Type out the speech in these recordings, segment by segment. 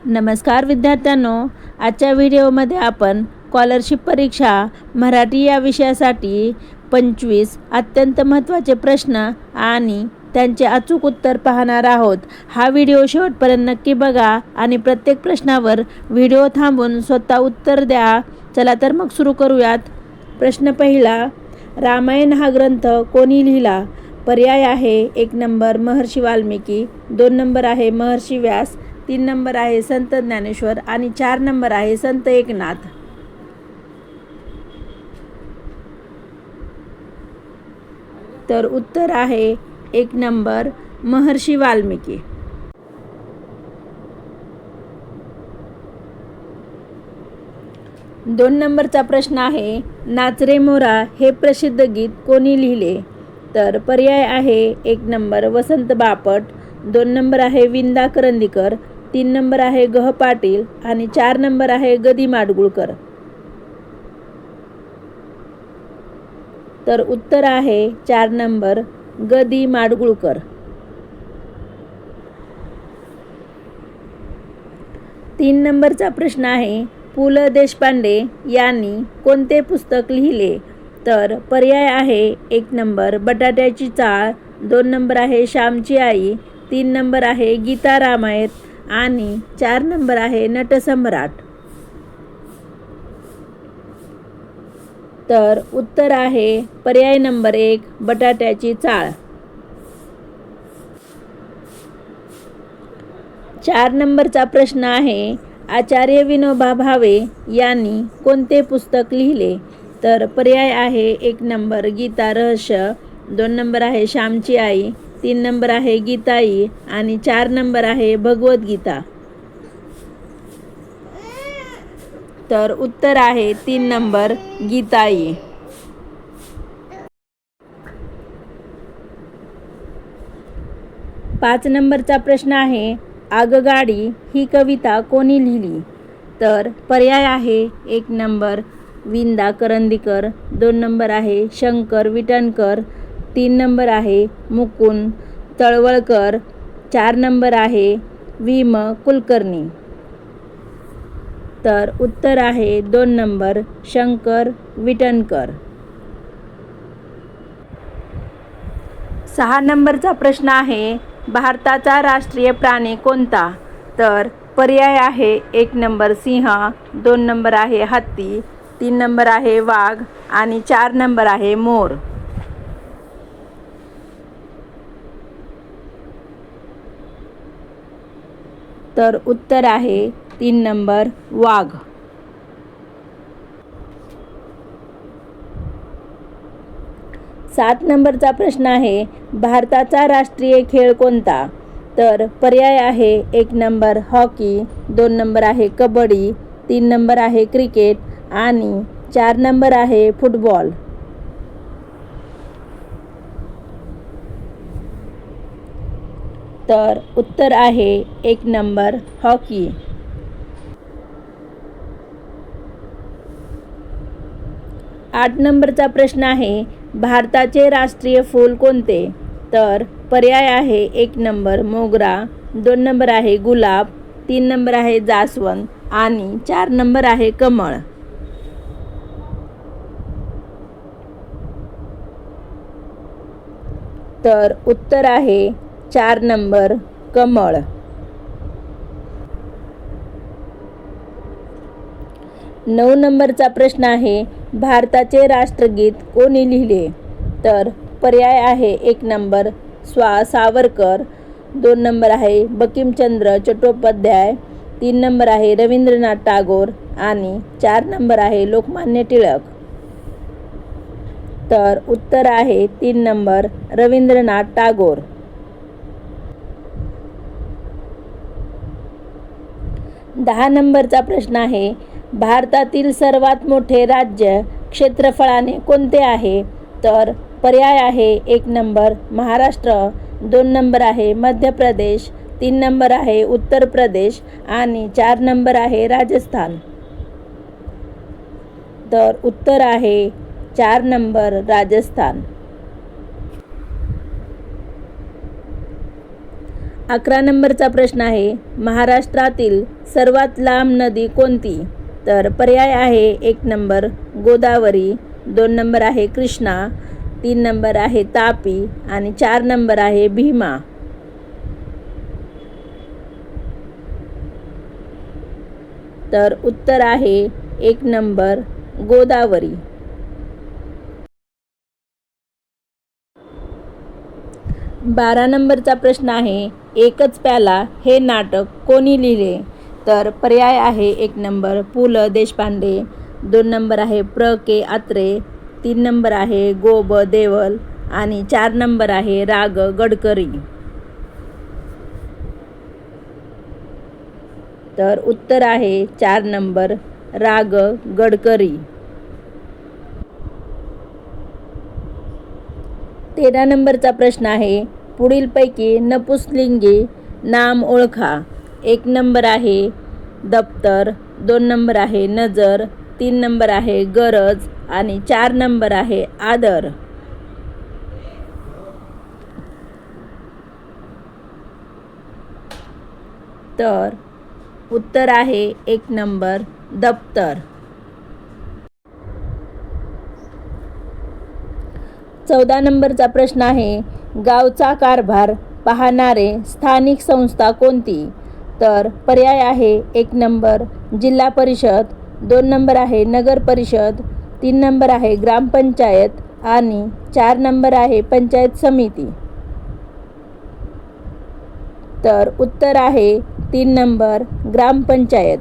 नमस्कार विद्यार्थ्यांनो, आजच्या व्हिडिओमध्ये आपण स्कॉलरशिप परीक्षा मराठी या विषयासाठी 25 अत्यंत महत्त्वाचे प्रश्न आणि त्यांचे अचूक उत्तर पाहणार आहोत. हा व्हिडिओ शेवटपर्यंत नक्की बघा आणि प्रत्येक प्रश्नावर व्हिडिओ थांबून स्वतः उत्तर द्या. चला तर मग सुरू करूयात. प्रश्न पहिला, रामायण हा ग्रंथ कोणी लिहिला? पर्याय आहे 1 नंबर महर्षी वाल्मिकी, 2 नंबर आहे महर्षी व्यास, 3 नंबर आहे संत ज्ञानेश्वर आणि 4 नंबर आहे संत एकनाथ. तर उत्तर आहे 1 नंबर महर्षी वाल्मिकी. दोन नंबरचा प्रश्न आहे, नाच रे मोरा हे प्रसिद्ध गीत कोणी लिहिले? तर पर्याय आहे 1 नंबर वसंत बापट, 2 नंबर आहे विंदा करंदीकर, 3 नंबर आहे ग. पाटील आणि 4 नंबर आहे ग. दी. माडगूळकर. तर उत्तर आहे 4 नंबर ग. दी. माडगूळकर. 3 नंबरचा प्रश्न आहे, पु. ल. देशपांडे यांनी कोणते पुस्तक लिहिले? तर पर्याय आहे 1 नंबर बटाट्याची चाळ, 2 नंबर आहे श्यामची आई, 3 नंबर आहे गीता रामायण आणि 4 नंबर आहे नटसम्राट. तर उत्तर आहे पर्याय नंबर 1 बटाट्याची चाळ. 4 नंबरचा प्रश्न आहे, आचार्य विनोबा भावे यांनी कोणते पुस्तक लिहिले? तर पर्याय आहे 1 नंबर गीता रहस्य, 2 नंबर आहे श्यामची आई, 3 नंबर आहे गीताई आणि 4 नंबर आहे भगवद्गीता. तर उत्तर आहे 3 नंबर गीताई. 5 नंबरचा प्रश्न आहे, आगगाडी ही कविता कोणी लिहिली? तर पर्याय आहे 1 नंबर विंदा करंदीकर, 2 नंबर आहे शंकर विटणकर, 3 नंबर आहे मुकुंद तळवळकर, 4 नंबर आहे वि. म. कुलकर्णी. तर उत्तर आहे 2 नंबर शंकर विटणकर. 6 नंबरचा प्रश्न आहे, भारताचा राष्ट्रीय प्राणी कोणता? तर पर्याय आहे 1 नंबर सिंह, 2 नंबर आहे हत्ती, 3 नंबर आहे वाघ आणि 4 नंबर आहे मोर. तर उत्तर आहे 3 नंबर वाघ. 7 नंबरचा प्रश्न आहे, भारताचा राष्ट्रीय खेळ कोणता? तर पर्याय आहे 1 नंबर हॉकी, 2 नंबर आहे कबड्डी, 3 नंबर आहे क्रिकेट आणि 4 नंबर आहे फुटबॉल. तर उत्तर आहे 1 नंबर हॉकी. 8 नंबरचा प्रश्न आहे, भारताचे राष्ट्रीय फूल कोणते? तर पर्याय आहे 1 नंबर मोगरा, 2 नंबर आहे गुलाब, 3 नंबर आहे जास्वंद आणि 4 नंबर आहे कमळ. तर उत्तर आहे 4 नंबर कमळ. 9 नंबरचा प्रश्न आहे, भारताचे राष्ट्रगीत कोणी लिहिले? तर पर्याय आहे 1 नंबर सावरकर, 2 नंबर आहे बंकिमचंद्र चट्टोपाध्याय, 3 नंबर आहे रवींद्रनाथ टागोर आणि 4 नंबर आहे लोकमान्य टिळक. तर उत्तर आहे 3 नंबर रवींद्रनाथ टागोर. 10 नंबरचा प्रश्न आहे, भारतातील सर्वात मोठे राज्य क्षेत्रफळाने कोणते आहे? तर पर्याय आहे 1 नंबर महाराष्ट्र, 2 नंबर आहे मध्य प्रदेश, 3 नंबर आहे उत्तर प्रदेश आणि 4 नंबर आहे राजस्थान. तर उत्तर आहे 4 नंबर राजस्थान. 11 नंबरचा प्रश्न आहे, महाराष्ट्रातील सर्वात लांब नदी कोणती? तर पर्याय आहे 1 नंबर गोदावरी, 2 नंबर आहे कृष्णा, 3 नंबर आहे तापी आणि 4 नंबर आहे भीमा. तर उत्तर आहे 1 नंबर गोदावरी. 12 नंबरचा प्रश्न आहे, एकच प्याला हे नाटक कोणी लिहिले? तर पर्याय आहे 1 नंबर पु ल देशपांडे, 2 नंबर आहे प्र के अत्रे, 3 नंबर आहे गो ब देवल आणि 4 नंबर आहे रा ग गडकरी. तर उत्तर आहे 4 नंबर रा ग गडकरी. 13 नंबरचा प्रश्न आहे, पुढीलपैकी नपुंसकलिंगी नाम ओळखा. 1 नंबर आहे दप्तर, 2 नंबर आहे नजर, 3 नंबर आहे गरज आणि 4 नंबर आहे आदर. तर उत्तर आहे 1 नंबर दप्तर. 14 नंबरचा प्रश्न आहे, गावचा कारभार पाहणारे स्थानिक संस्था कोणती? तर पर्याय आहे 1 नंबर जिल्हा परिषद, 2 नंबर आहे नगर परिषद, 3 नंबर आहे ग्रामपंचायत आणि 4 नंबर आहे पंचायत समिती. तर उत्तर आहे 3 नंबर ग्रामपंचायत.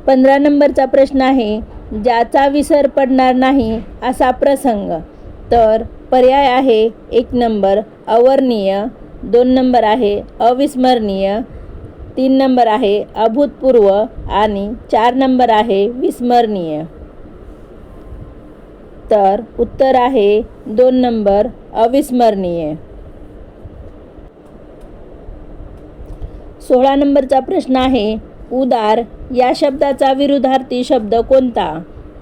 15 नंबरचा प्रश्न आहे, ज्याचा विसर पडणार नाही असा प्रसंग. तर पर्याय आहे 1 नंबर अवर्णनीय, 2 नंबर आहे अविस्मरणीय, 3 नंबर आहे अभूतपूर्व आणि 4 नंबर आहे विस्मरणीय. तर उत्तर आहे 2 नंबर अविस्मरणीय. 16 नंबरचा प्रश्न आहे, उदार या शब्दाचा विरुद्धार्थी शब्द कोणता?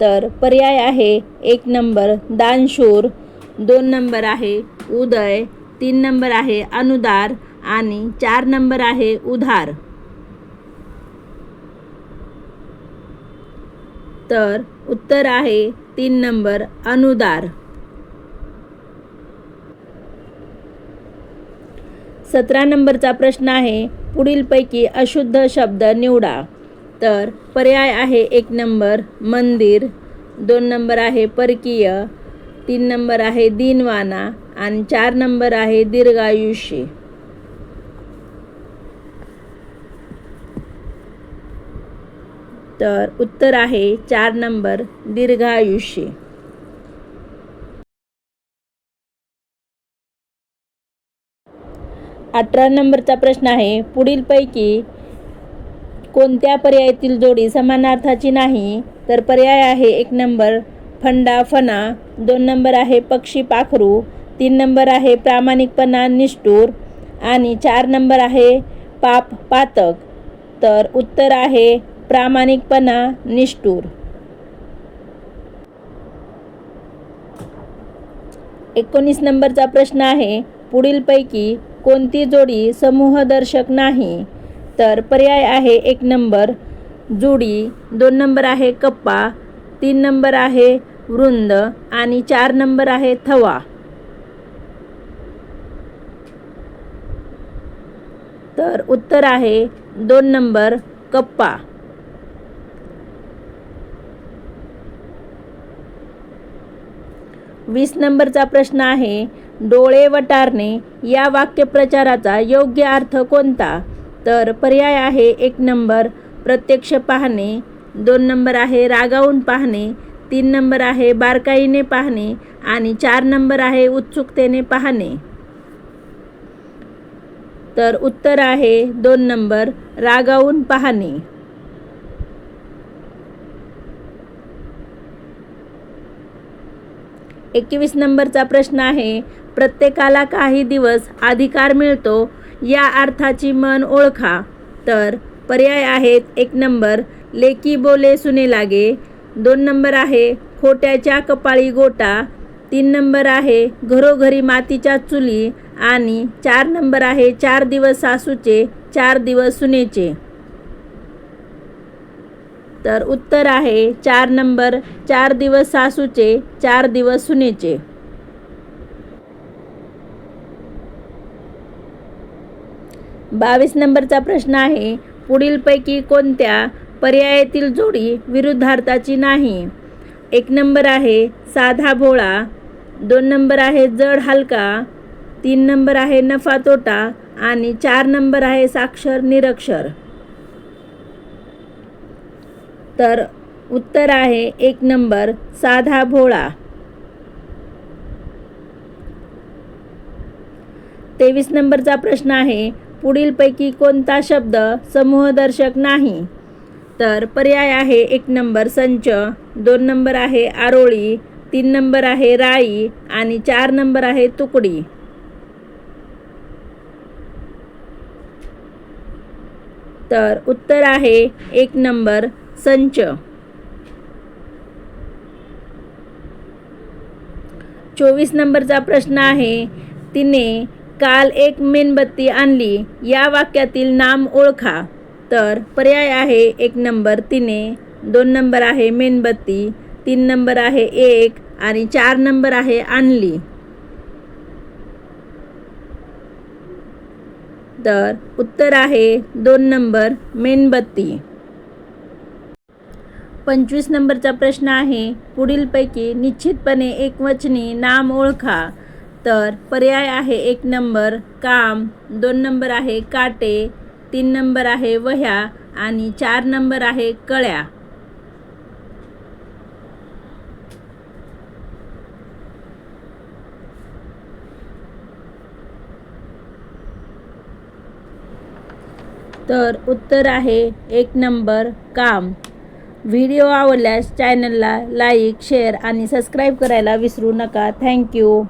तर पर्याय आहे 1 नंबर दानशूर, 2 नंबर आहे उदय, 3 नंबर आहे अनुदार आणि 4 नंबर आहे उधार. तर उत्तर आहे 3 नंबर अनुदार. 17 नंबरचा प्रश्न आहे, पुढीलपैकी अशुद्ध शब्द निवडा. तर पर्याय आहे 1 नंबर मंदिर, 2 नंबर आहे परकीय, 3 नंबर आहे दीनवाना आणि 4 नंबर आहे दीर्घायुष्य. तर उत्तर आहे 4 नंबर दीर्घायुष्य. 18 नंबरचा प्रश्न आहे, पुढीलपैकी कोणत्या पर्यायातील जोडी समानार्थाची नाही? तर पर्याय आहे 1 नंबर फंडा फणा, 2 नंबर आहे पक्षी पाखरू, 3 नंबर आहे प्रामाणिकपणा निष्ठूर आणि 4 नंबर आहे पाप पातक. तर उत्तर आहे प्रामाणिकपणा निष्ठूर. 19 नंबरचा प्रश्न आहे, पुढीलपैकी कोणती जोडी समूहदर्शक नाही? तर पर्याय आहे 1 नंबर जुडी, 2 नंबर आहे कप्पा, 3 नंबर आहे वृंद आणि 4 नंबर आहे थवा. तर उत्तर आहे 2 नंबर कप्पा. 20 नंबरचा प्रश्न आहे, डोळे वटारणे या वाक्यप्रचाराचा योग्य अर्थ कोणता? तर पर्याय आहे 1 नंबर प्रत्यक्ष पाहणे, 2 नंबर आहे रागावून पाहणे, 3 नंबर आहे बारकाईने पाहणे आणि 4 नंबर आहे उत्सुकतेने पाहणे. तर उत्तर आहे 2 नंबर रागावून पाहणे. 21 नंबरचा प्रश्न आहे, प्रत्येकाला काही दिवस अधिकार मिळतो या अर्थाची म्हण ओळखा. तर पर्याय आहेत 1 नंबर लेकी बोले सुने लागे, 2 नंबर आहे खोट्याच्या कपाळी गोटा, 3 नंबर आहे घरोघरी मातीच्या चुली आणि 4 नंबर आहे 4 दिवस सासूचे 4 दिवस सुनेचे. तर उत्तर आहे 4 नंबर 4 दिवस सासूचे 4 दिवस सुनेचे. 22 नंबरचा प्रश्न आहे पुढीलपैकी कोणत्या पर्यायातील जोडी विरुद्धार्थाची नाही. 1 नंबर आहे साधा भोळा, 2 नंबर आहे जड हलका, 3 नंबर आहे नफा तोटा आणि 4 नंबर आहे साक्षर निरक्षर. तर उत्तर आहे 1 नंबर साधा भोळा. 23 नंबरचा प्रश्न आहे पुढीलपैकी कोणता शब्द समूहदर्शक नाही. तर पर्याय आहे 1 नंबर संच, 2 नंबर आहे आरोळी, 3 नंबर आहे राई आणि 4 नंबर आहे तुकडी. तर उत्तर आहे 1 नंबर संच. 24 नंबरचा प्रश्न आहे तिने काल एक मेणबत्ती आणली या वाक्यातील नाम ओळखा. तर पर्याय आहे 1 नंबर तिने, 2 नंबर आहे मेणबत्ती, 3 नंबर आहे एक आणि 4 नंबर आहे आणली. तर उत्तर आहे 2 नंबर मेणबत्ती. 25 नंबरचा प्रश्न आहे पुढीलपैकी निश्चितपणे एकवचनी नाम ओळखा. तर पर्याय आहे 1 नंबर काम, 2 नंबर आहे काटे, 3 नंबर आहे वह्या आणि 4 नंबर आहे कळ्या. तर उत्तर आहे 1 नंबर काम. व्हिडिओ आवडल्यास चॅनलला लाईक, शेअर आणि सबस्क्राईब करायला विसरू नका. थँक्यू.